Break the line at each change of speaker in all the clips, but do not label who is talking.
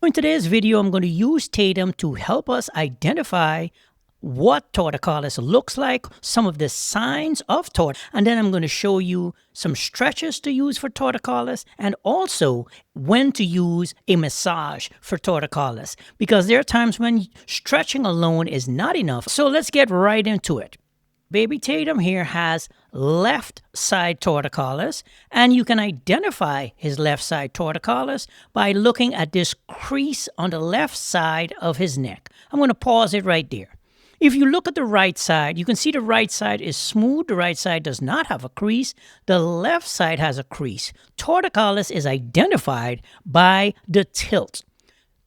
in today's video, I'm going to use Tatum to help us identify what torticollis looks like, some of the signs of and then I'm going to show you some stretches to use for torticollis and also when to use a massage for torticollis, because there are times when stretching alone is not enough. So let's get right into it. Baby Tatum here has left side torticollis, and you can identify his left side torticollis by looking at this crease on the left side of his neck. I'm going to pause it right there. If you look at the right side, you can see the right side is smooth. The right side does not have a crease. The left side has a crease. Torticollis is identified by the tilt.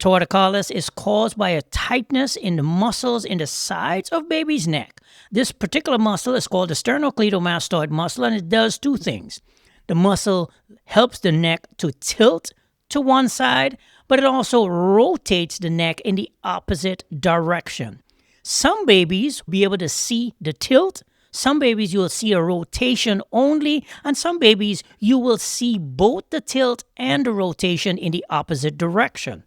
Torticollis is caused by a tightness in the muscles in the sides of baby's neck. This particular muscle is called the sternocleidomastoid muscle, and it does two things. The muscle helps the neck to tilt to one side, but it also rotates the neck in the opposite direction. Some babies will be able to see the tilt. Some babies you will see a rotation only, and some babies you will see both the tilt and the rotation in the opposite direction.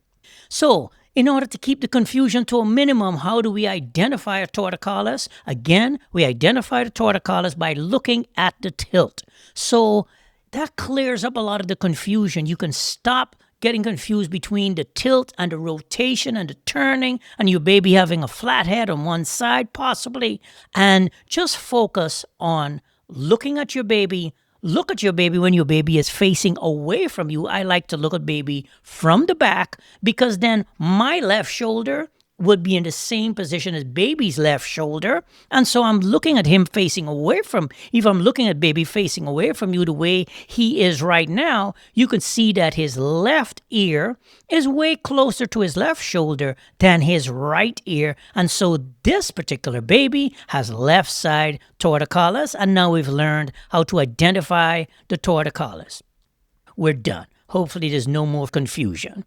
So, in order to keep the confusion to a minimum, how do we identify a torticollis? Again, we identify the torticollis by looking at the tilt. So, that clears up a lot of the confusion. You can stop getting confused between the tilt and the rotation and the turning and your baby having a flat head on one side possibly, and just focus on looking at your baby. Look at your baby when your baby is facing away from you. I like to look at baby from the back because then my left shoulder would be in the same position as baby's left shoulder. And so I'm looking at him facing away from, if I'm looking at baby facing away from you the way he is right now, you can see that his left ear is way closer to his left shoulder than his right ear. And so this particular baby has left side torticollis. And now we've learned how to identify the torticollis. We're done. Hopefully there's no more confusion.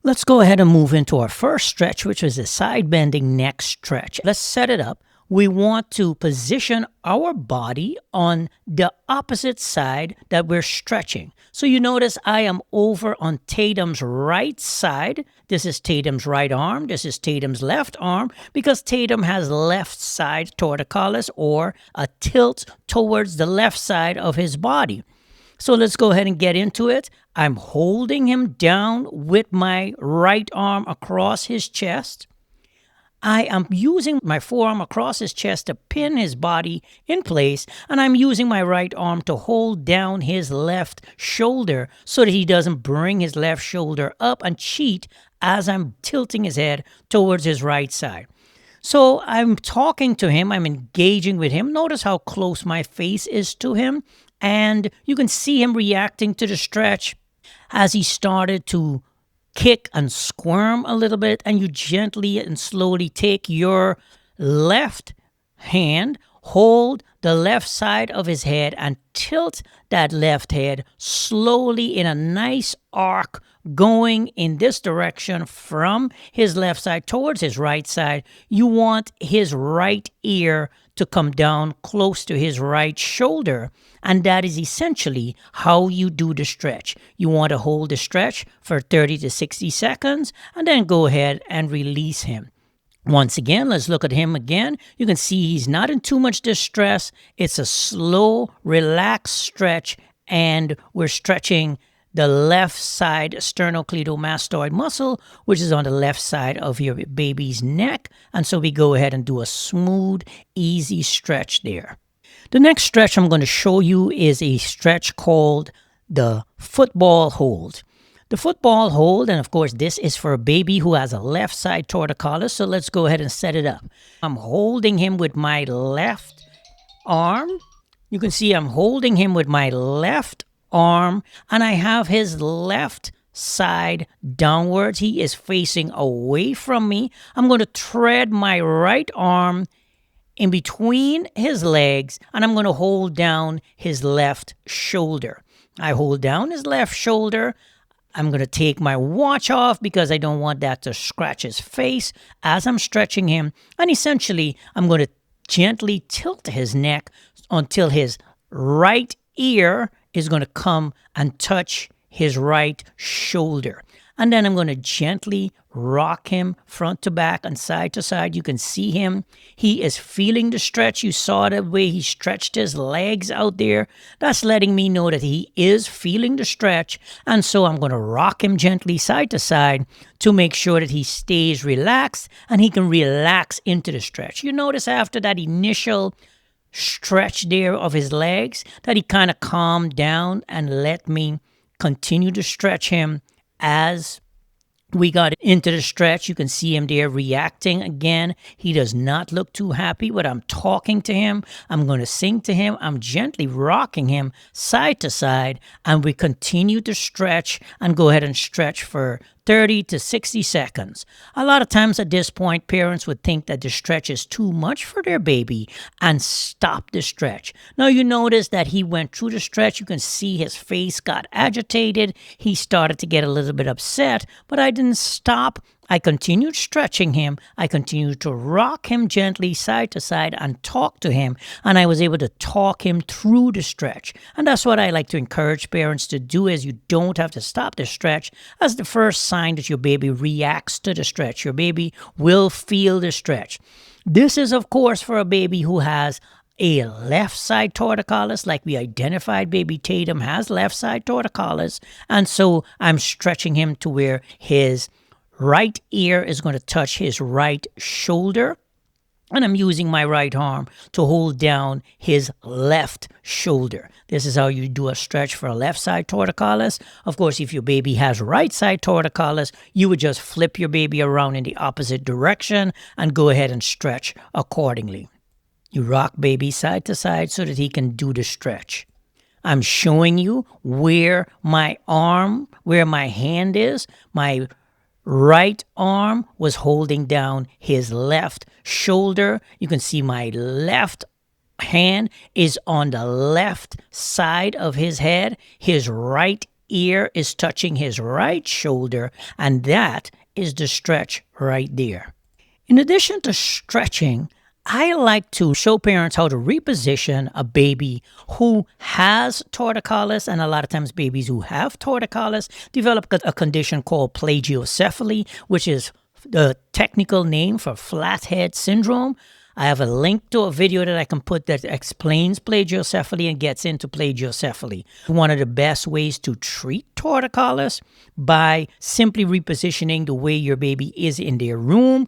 Let's go ahead and move into our first stretch, which is a side bending neck stretch. Let's set it up. We want to position our body on the opposite side that we're stretching. So you notice I am over on Tatum's right side. This is Tatum's right arm. This is Tatum's left arm because Tatum has left side torticollis or a tilt towards the left side of his body. So let's go ahead and get into it. I'm holding him down with my right arm across his chest. I am using my forearm across his chest to pin his body in place, and I'm using my right arm to hold down his left shoulder so that he doesn't bring his left shoulder up and cheat as I'm tilting his head towards his right side. So I'm talking to him, I'm engaging with him. Notice how close my face is to him. And you can see him reacting to the stretch as he started to kick and squirm a little bit. And you gently and slowly take your left hand, hold the left side of his head and tilt that left head slowly in a nice arc going in this direction from his left side towards his right side. You want his right ear to come down close to his right shoulder, and that is essentially how you do the stretch. You want to hold the stretch for 30 to 60 seconds and then go ahead and release him. Once again, let's look at him again. You can see he's not in too much distress. It's a slow, relaxed stretch, and we're stretching the left side sternocleidomastoid muscle, which is on the left side of your baby's neck. And so we go ahead and do a smooth, easy stretch there. The next stretch I'm going to show you is a stretch called the football hold. The football hold, and of course this is for a baby who has a left side torticollis, so let's go ahead and set it up. I'm holding him with my left arm. You can see I'm holding him with my left arm, and I have his left side downwards. He is facing away from me. I'm going to thread my right arm in between his legs, and I'm going to hold down his left shoulder. I hold down his left shoulder. I'm going to take my watch off because I don't want that to scratch his face as I'm stretching him. And essentially, I'm going to gently tilt his neck until his right ear is going to come and touch his right shoulder. And then I'm going to gently rock him front to back and side to side. You can see him. He is feeling the stretch. You saw the way he stretched his legs out there. That's letting me know that he is feeling the stretch. And so I'm going to rock him gently side to side to make sure that he stays relaxed and he can relax into the stretch. You notice after that initial stretch there of his legs that he kind of calmed down and let me continue to stretch him as we got into the stretch. You can see him there reacting again. He does not look too happy, but I'm talking to him. I'm going to sing to him. I'm gently rocking him side to side, and we continue to stretch and go ahead and stretch for 30 to 60 seconds. A lot of times at this point, parents would think that the stretch is too much for their baby and stop the stretch. Now you notice that he went through the stretch. You can see his face got agitated. He started to get a little bit upset, but I didn't stop. I continued stretching him. I continued to rock him gently side to side and talk to him. And I was able to talk him through the stretch. And that's what I like to encourage parents to do, is you don't have to stop the stretch as the first sign that your baby reacts to the stretch. Your baby will feel the stretch. This is, of course, for a baby who has a left side torticollis, like we identified baby Tatum has left side torticollis. And so I'm stretching him to where his right ear is going to touch his right shoulder. And I'm using my right arm to hold down his left shoulder. This is how you do a stretch for a left side torticollis. Of course, if your baby has right side torticollis, you would just flip your baby around in the opposite direction and go ahead and stretch accordingly. You rock baby side to side so that he can do the stretch. I'm showing you where my hand is. My right arm was holding down his left shoulder. You can see my left hand is on the left side of his head. His right ear is touching his right shoulder, and that is the stretch right there. In addition to stretching, I like to show parents how to reposition a baby who has torticollis, and a lot of times babies who have torticollis develop a condition called plagiocephaly, which is the technical name for flathead syndrome. I have a link to a video that I can put that explains plagiocephaly and gets into plagiocephaly. One of the best ways to treat torticollis by simply repositioning the way your baby is in their room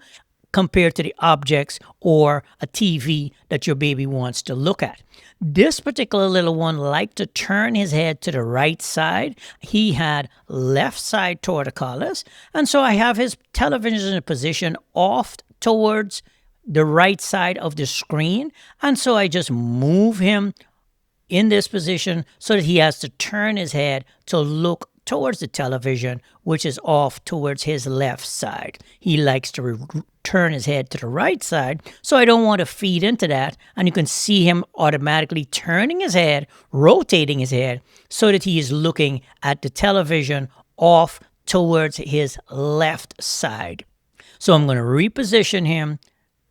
compared to the objects or a TV that your baby wants to look at. This particular little one liked to turn his head to the right side. He had left side torticollis, and so I have his television position off towards the right side of the screen, and so I just move him in this position so that he has to turn his head to look towards the television, which is off towards his left side. He likes to turn his head to the right side, so I don't want to feed into that. And you can see him automatically turning his head, rotating his head, so that he is looking at the television off towards his left side. So I'm going to reposition him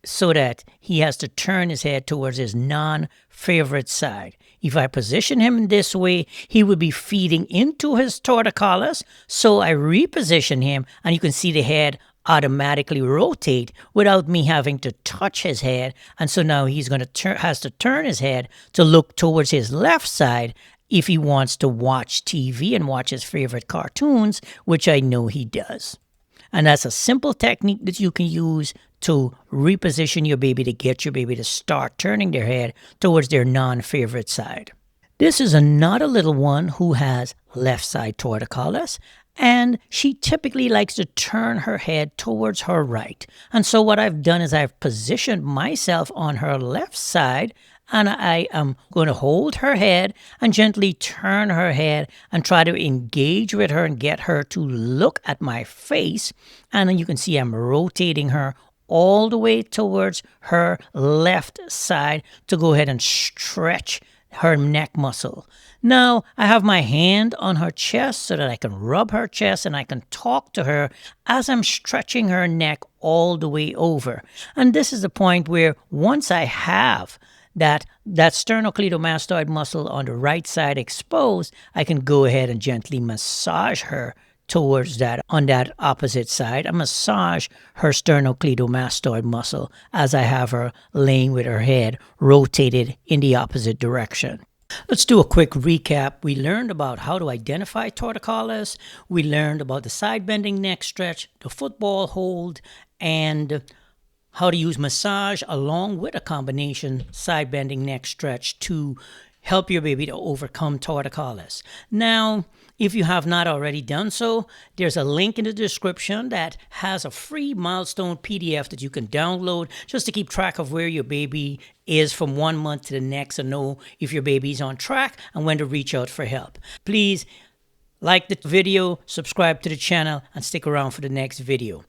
so that he has to turn his head towards his non-favorite side. If I position him in this way, he would be feeding into his torticollis. So I reposition him, and you can see the head automatically rotate without me having to touch his head. And so now he's going to has to turn his head to look towards his left side if he wants to watch TV and watch his favorite cartoons, which I know he does. And that's a simple technique that you can use to reposition your baby, to get your baby to start turning their head towards their non-favorite side. This is another little one who has left side torticollis, and she typically likes to turn her head towards her right. And so what I've done is I've positioned myself on her left side, and I am going to hold her head and gently turn her head and try to engage with her and get her to look at my face. And then you can see I'm rotating her all the way towards her left side to go ahead and stretch her neck muscle. Now, I have my hand on her chest so that I can rub her chest and I can talk to her as I'm stretching her neck all the way over. And this is the point where once I have that sternocleidomastoid muscle on the right side exposed, I can go ahead and gently massage her towards that on that opposite side. I massage her sternocleidomastoid muscle as I have her laying with her head rotated in the opposite direction. Let's do a quick recap. We learned about how to identify torticollis. We learned about the side bending neck stretch, the football hold, and how to use massage along with a combination side bending neck stretch to help your baby to overcome torticollis. Now, if you have not already done so, there's a link in the description that has a free Milestone PDF that you can download just to keep track of where your baby is from 1 month to the next and know if your baby's on track and when to reach out for help. Please like the video, subscribe to the channel, and stick around for the next video.